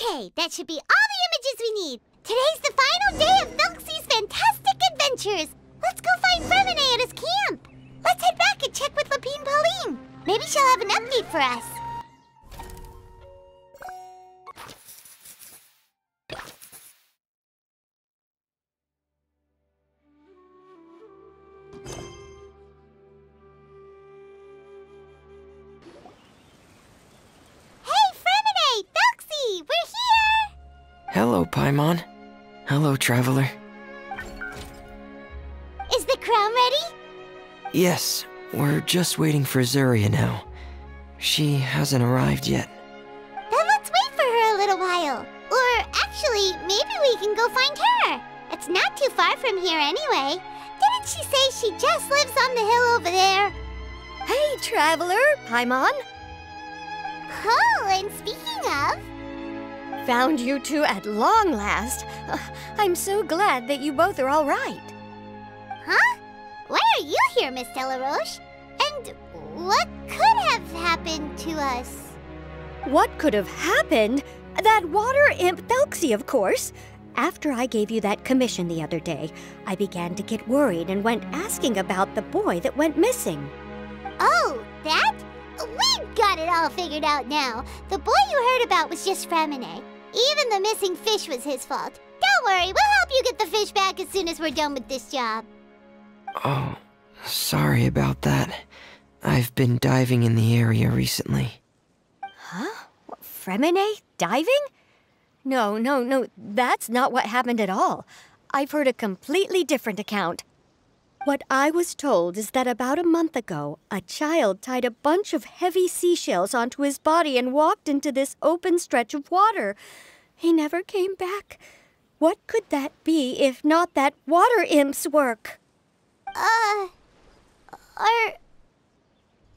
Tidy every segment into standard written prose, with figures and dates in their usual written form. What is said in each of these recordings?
Okay, that should be all the images we need. Today's the final day of Thelxie's fantastic adventures. Let's go find Fremine at his camp. Let's head back and check with Lapine Pauline. Maybe she'll have an update for us. Hello, Paimon. Hello, Traveler. Is the crown ready? Yes, we're just waiting for Zuria now. She hasn't arrived yet. Then let's wait for her a little while. Or actually, maybe we can go find her. It's not too far from here anyway. Didn't she say she just lives on the hill over there? Hey, Traveler, Paimon. Oh, and speaking of... Found you two at long last. I'm so glad that you both are all right. Huh? Why are you here, Miss Delaroche? And what could have happened to us? What could have happened? That water imp Thelxie, of course. After I gave you that commission the other day, I began to get worried and went asking about the boy that went missing. Oh, that? We've got it all figured out now. The boy you heard about was just Fremine. Even the missing fish was his fault. Don't worry, we'll help you get the fish back as soon as we're done with this job. Oh, sorry about that. I've been diving in the area recently. Huh? What, Fremine? Diving? No, that's not what happened at all. I've heard a completely different account. What I was told is that about a month ago, a child tied a bunch of heavy seashells onto his body and walked into this open stretch of water. He never came back. What could that be if not that water imp's work? Are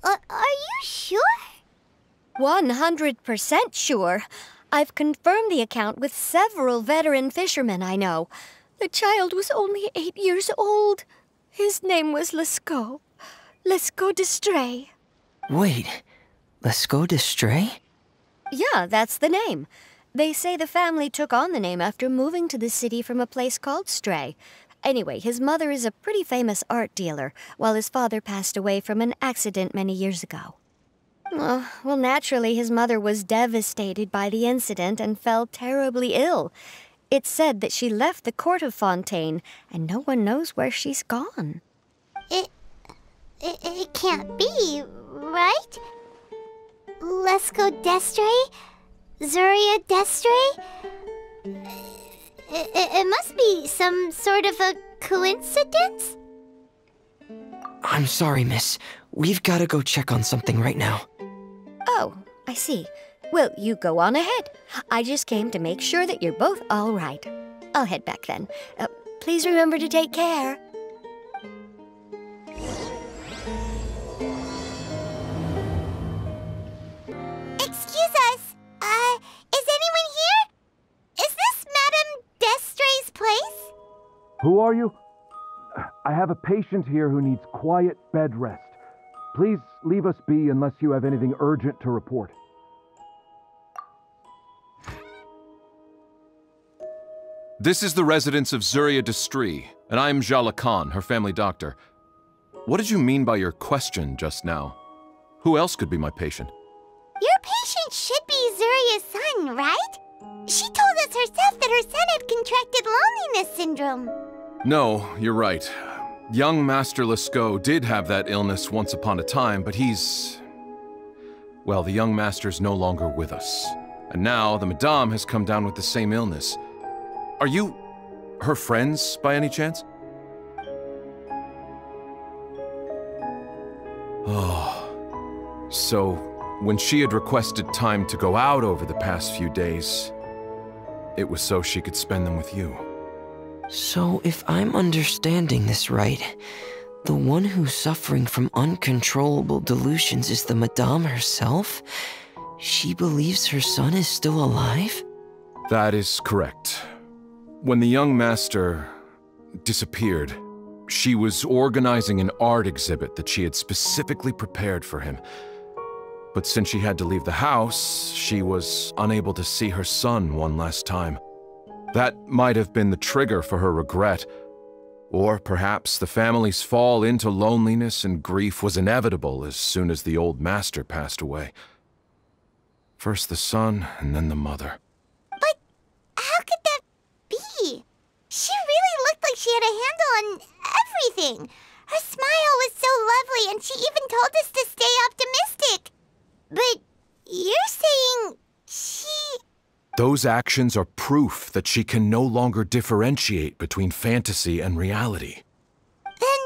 you sure? 100% sure. I've confirmed the account with several veteran fishermen I know. The child was only 8 years old. His name was Lescaut. Lescaut d'Estray. Wait, Lescaut d'Estray? Yeah, that's the name. They say the family took on the name after moving to the city from a place called Stray. Anyway, his mother is a pretty famous art dealer, while his father passed away from an accident many years ago. Well, naturally, his mother was devastated by the incident and fell terribly ill. It's said that she left the court of Fontaine, and no one knows where she's gone. It can't be, right? Lescaut d'Estray? Zuria d'Estray? It must be some sort of a coincidence? I'm sorry, miss. We've got to go check on something right now. Oh, I see. Well, you go on ahead. I just came to make sure that you're both all right. I'll head back then. Please remember to take care. Excuse us. Is anyone here? Is this Madame d'Estray's place? Who are you? I have a patient here who needs quiet bed rest. Please leave us be unless you have anything urgent to report. This is the residence of Zuria d'Estray, and I'm Jala Khan, her family doctor. What did you mean by your question just now? Who else could be my patient? Your patient should be Zuria's son, right? She told us herself that her son had contracted loneliness syndrome. No, you're right. Young Master Lescaut did have that illness once upon a time, but well, the young master's no longer with us. And now the Madame has come down with the same illness. Are you her friends, by any chance? Oh. So, when she had requested time to go out over the past few days, it was so she could spend them with you. So, if I'm understanding this right, the one who's suffering from uncontrollable delusions is the Madame herself? She believes her son is still alive? That is correct. When the young master disappeared, she was organizing an art exhibit that she had specifically prepared for him. But since she had to leave the house, she was unable to see her son one last time. That might have been the trigger for her regret. Or perhaps the family's fall into loneliness and grief was inevitable as soon as the old master passed away. First the son, and then the mother. But how could that be? She really looked like she had a handle on everything. Her smile was so lovely, and she even told us to stay optimistic. But you're saying she... Those actions are proof that she can no longer differentiate between fantasy and reality. Then,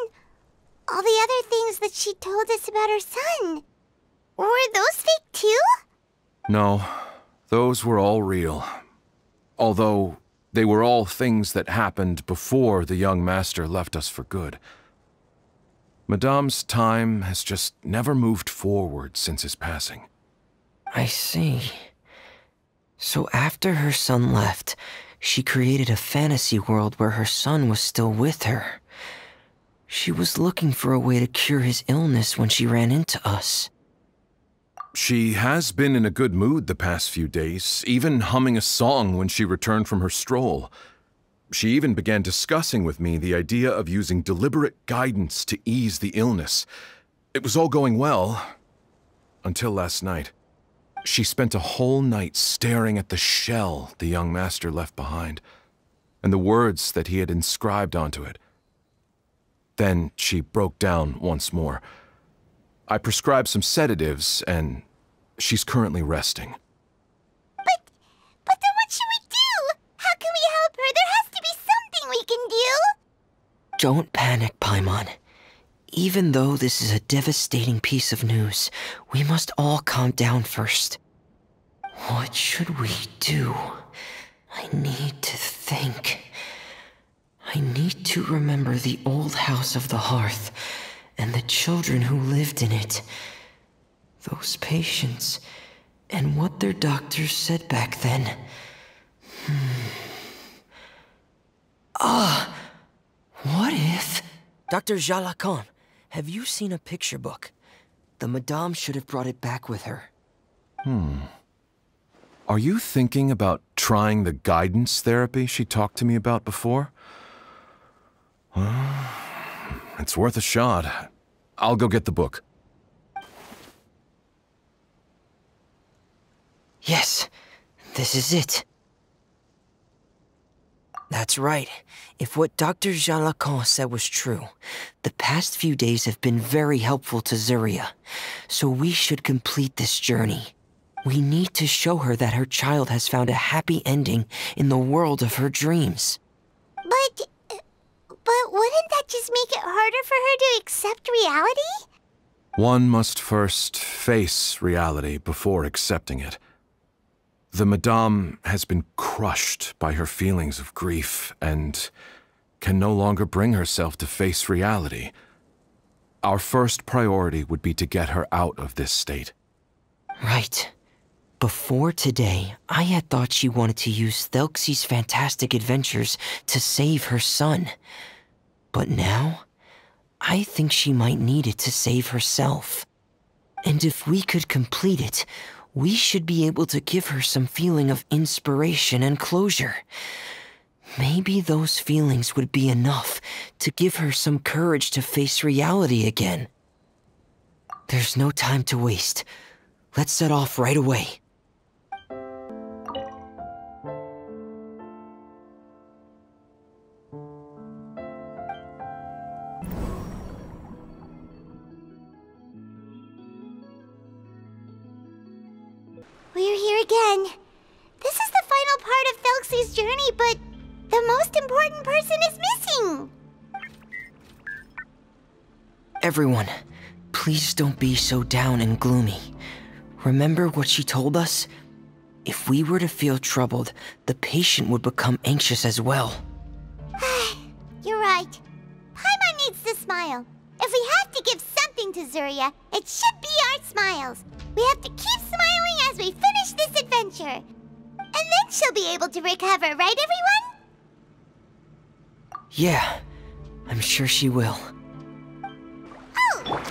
all the other things that she told us about her son, were those fake too? No, those were all real. Although, they were all things that happened before the young master left us for good. Madame's time has just never moved forward since his passing. I see. So after her son left, she created a fantasy world where her son was still with her. She was looking for a way to cure his illness when she ran into us. She has been in a good mood the past few days, even humming a song when she returned from her stroll. She even began discussing with me the idea of using deliberate guidance to ease the illness. It was all going well, until last night. She spent a whole night staring at the shell the young master left behind, and the words that he had inscribed onto it. Then she broke down once more. I prescribed some sedatives, and she's currently resting. But then what should we do? How can we help her? There has to be something we can do! Don't panic, Paimon. Even though this is a devastating piece of news, we must all calm down first. What should we do? I need to think. I need to remember the old house of the hearth and the children who lived in it. Those patients, and what their doctors said back then. What if... Dr. Jalacan, have you seen a picture book? The Madame should have brought it back with her. Are you thinking about trying the guidance therapy she talked to me about before? It's worth a shot. I'll go get the book. Yes, this is it. That's right. If what Dr. Jalacan said was true, the past few days have been very helpful to Zuria, so we should complete this journey. We need to show her that her child has found a happy ending in the world of her dreams. But wouldn't that just make it harder for her to accept reality? One must first face reality before accepting it. The Madame has been crushed by her feelings of grief and can no longer bring herself to face reality. Our first priority would be to get her out of this state. Right. Before today, I had thought she wanted to use Thelxie's fantastic adventures to save her son. But now, I think she might need it to save herself. And if we could complete it, we should be able to give her some feeling of inspiration and closure. Maybe those feelings would be enough to give her some courage to face reality again. There's no time to waste. Let's set off right away. We're here again. This is the final part of Thelxie's journey, but the most important person is missing. Everyone, please don't be so down and gloomy. Remember what she told us? If we were to feel troubled, the patient would become anxious as well. You're right. Paimon needs to smile. If we have to give something to Zuria, it should be our smiles. We have to keep smiling as we finish this adventure. And then she'll be able to recover, right, everyone? Yeah, I'm sure she will. Oh!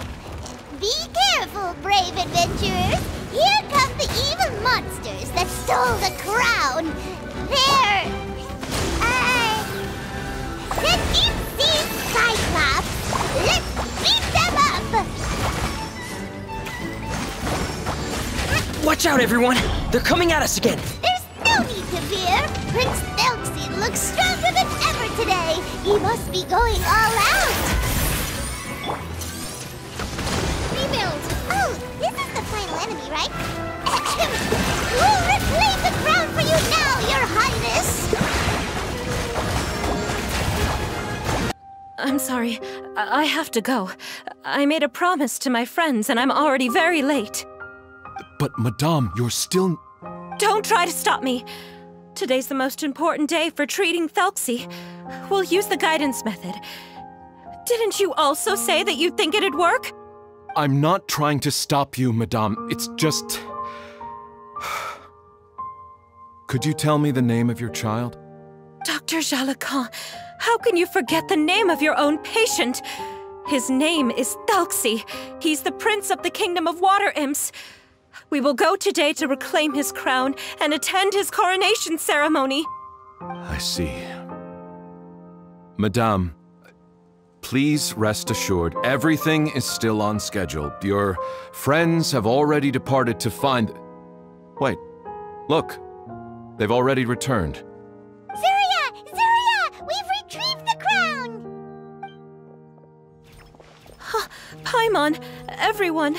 Be careful, brave adventurers! Here come the evil monsters that stole the crown! They're... the deep-sea Cyclops! Let's beat them up! Watch out, everyone! They're coming at us again! There's no need to fear! Prince Thelxie looks stronger than ever today! He must be going all out! Rebuild! Oh, this is the final enemy, right? We'll reclaim the crown for you now, Your Highness! I'm sorry. I have to go. I made a promise to my friends, and I'm already very late. But, Madame, you're still... Don't try to stop me! Today's the most important day for treating Thelxie. We'll use the guidance method. Didn't you also say that you think it'd work? I'm not trying to stop you, Madame. It's just... Could you tell me the name of your child? Dr. Jalacan, how can you forget the name of your own patient? His name is Thelxie. He's the prince of the kingdom of water imps. We will go today to reclaim his crown and attend his coronation ceremony. I see. Madame, please rest assured, everything is still on schedule. Your friends have already departed to find... Wait, look. They've already returned. Zuria! Zuria! We've retrieved the crown! Paimon, everyone,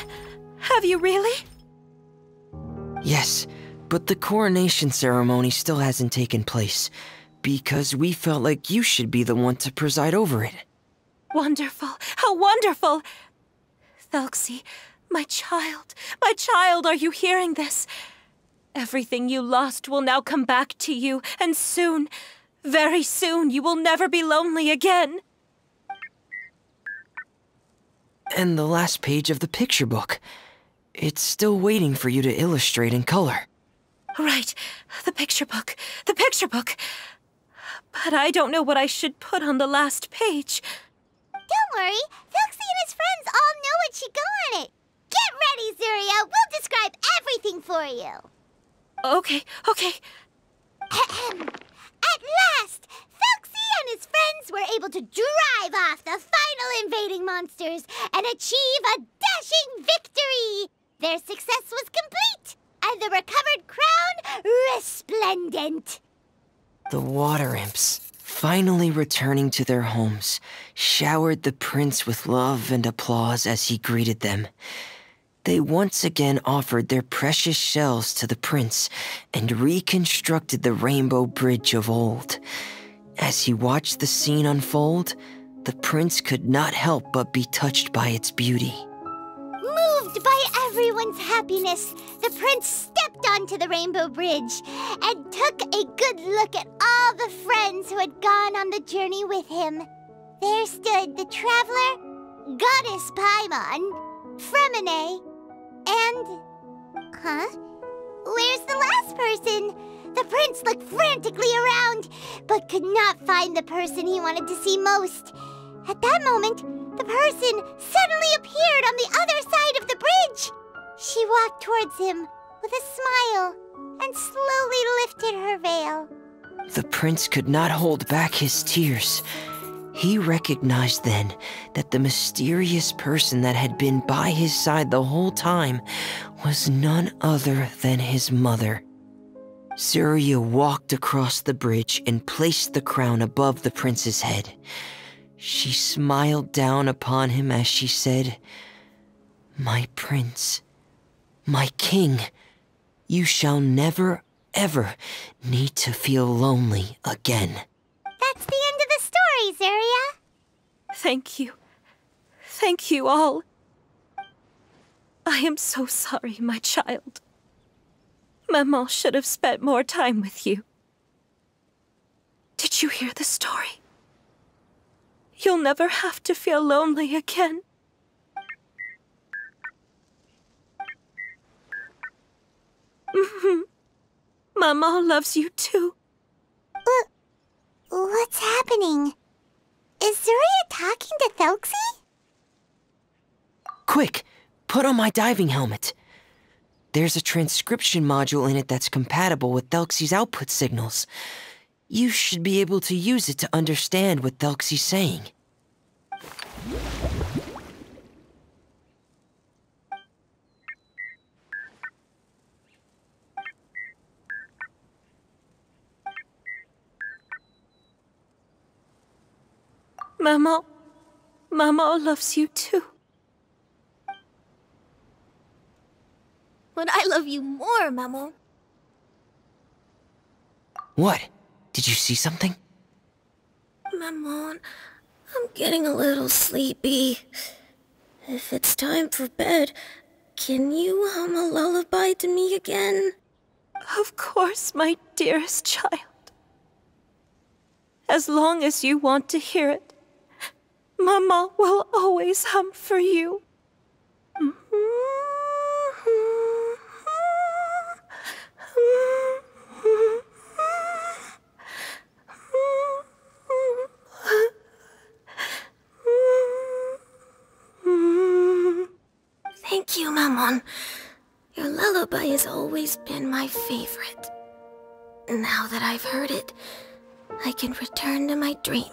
have you really? Yes, but the coronation ceremony still hasn't taken place, because we felt like you should be the one to preside over it. Wonderful! How wonderful! Thelxie, my child, are you hearing this? Everything you lost will now come back to you, and soon, very soon, you will never be lonely again. And the last page of the picture book. It's still waiting for you to illustrate in color. Right, the picture book. But I don't know what I should put on the last page. Don't worry, Thelxie and his friends all know what should go on it. Get ready, Zuria. We'll describe everything for you. Okay. At last, Thelxie and his friends were able to drive off the final invading monsters and achieve a dashing victory. Their success was complete, and the recovered crown resplendent. The water imps, finally returning to their homes, showered the prince with love and applause as he greeted them. They once again offered their precious shells to the prince and reconstructed the rainbow bridge of old. As he watched the scene unfold, the prince could not help but be touched by its beauty. Moved by everyone's happiness, the prince stepped onto the rainbow bridge and took a good look at all the friends who had gone on the journey with him. There stood the traveler, Goddess Paimon, Fremine, and... Where's the last person? The prince looked frantically around, but could not find the person he wanted to see most. At that moment, the person suddenly appeared on the other side of the bridge. She walked towards him with a smile and slowly lifted her veil. The prince could not hold back his tears. He recognized then that the mysterious person that had been by his side the whole time was none other than his mother. Zuria walked across the bridge and placed the crown above the prince's head. She smiled down upon him as she said, "My prince, my king, you shall never, ever need to feel lonely again." That's the end of the story, Zuria. Thank you. Thank you all. I am so sorry, my child. Maman should have spent more time with you. Did you hear the story? You'll never have to feel lonely again. Maman loves you too. What's happening? Is Zuria talking to Thelxie? Quick, Put on my diving helmet. There's a transcription module in it that's compatible with Thelxie's output signals. You should be able to use it to understand what Thelxie's saying. Mama loves you too. But I love you more, Mamo. What? Did you see something? Maman, I'm getting a little sleepy. If it's time for bed, can you hum a lullaby to me again? Of course, my dearest child. As long as you want to hear it, Mama will always hum for you. Thank you, Maman. Your lullaby has always been my favorite. Now that I've heard it, I can return to my dream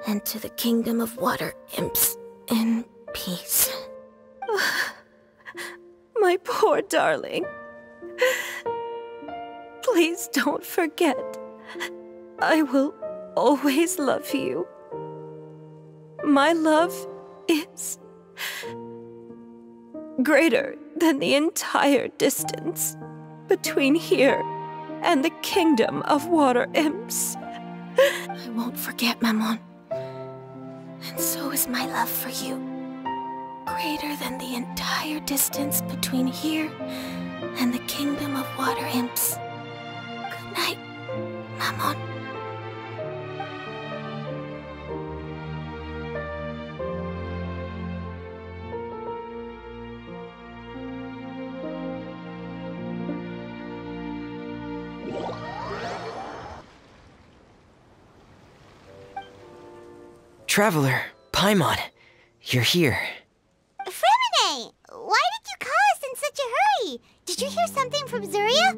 and to the kingdom of water imps in peace. My poor darling. Please don't forget. I will always love you. My love is greater than the entire distance between here and the kingdom of water imps. I won't forget, Maman. And so is my love for you. Greater than the entire distance between here and the kingdom of water imps. Good night, Maman. Traveler, Paimon, you're here. Fremine! Why did you call us in such a hurry? Did you hear something from Zuria?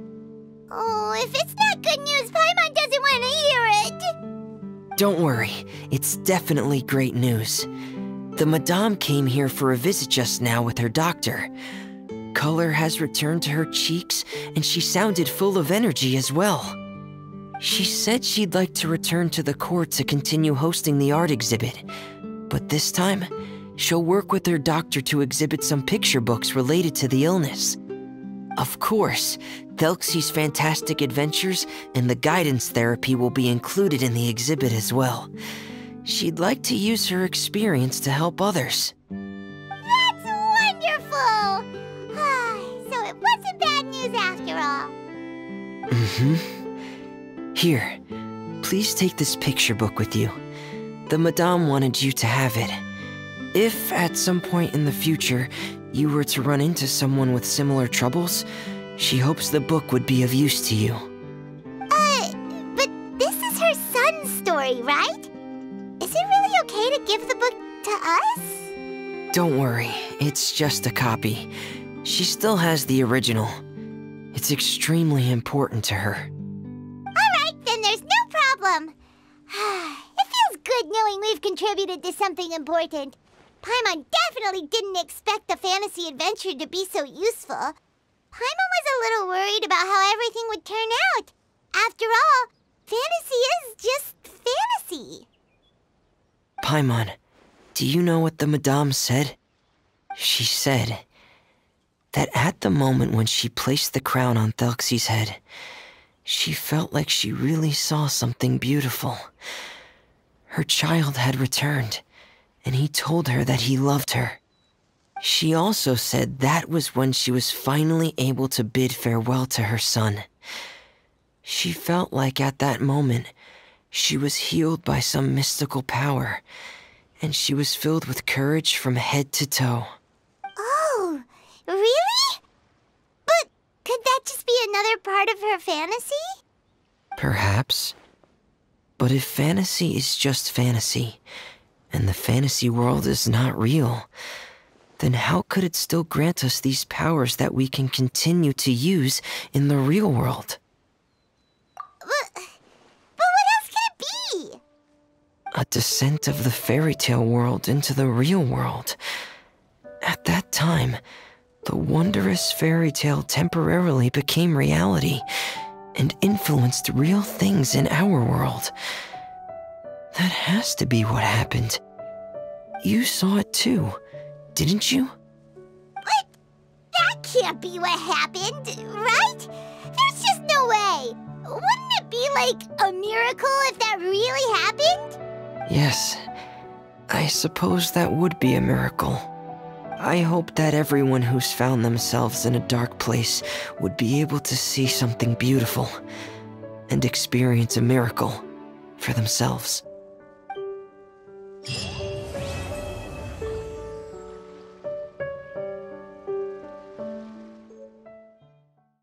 Oh, if it's not good news, Paimon doesn't want to hear it! Don't worry, it's definitely great news. The Madame came here for a visit just now with her doctor. Color has returned to her cheeks, and she sounded full of energy as well. She said she'd like to return to the court to continue hosting the art exhibit, but this time, she'll work with her doctor to exhibit some picture books related to the illness. Of course, Thelxie's fantastic adventures and the guidance therapy will be included in the exhibit as well. She'd like to use her experience to help others. That's wonderful! So it wasn't bad news after all. Here, please take this picture book with you. The Madame wanted you to have it. If at some point in the future you were to run into someone with similar troubles, she hopes the book would be of use to you. But this is her son's story, right? Is it really okay to give the book to us? Don't worry, it's just a copy. She still has the original. It's extremely important to her. Alright, then there's no problem. It feels good knowing we've contributed to something important. Paimon definitely didn't expect the fantasy adventure to be so useful. Paimon was a little worried about how everything would turn out. After all, fantasy is just fantasy. Paimon, do you know what the Madame said? She said that at the moment when she placed the crown on Thelxie's head, she felt like she really saw something beautiful. Her child had returned, and he told her that he loved her. She also said that was when she was finally able to bid farewell to her son. She felt like at that moment, she was healed by some mystical power, and she was filled with courage from head to toe. Oh, really? But could that just be another part of her fantasy? Perhaps. But if fantasy is just fantasy, and the fantasy world is not real, then how could it still grant us these powers that we can continue to use in the real world? But what else could it be? A descent of the fairy tale world into the real world. At that time, the wondrous fairy tale temporarily became reality and influenced real things in our world. That has to be what happened. You saw it too, didn't you? But that can't be what happened, right? There's just no way. Wouldn't it be like a miracle if that really happened? Yes, I suppose that would be a miracle. I hope that everyone who's found themselves in a dark place would be able to see something beautiful and experience a miracle for themselves.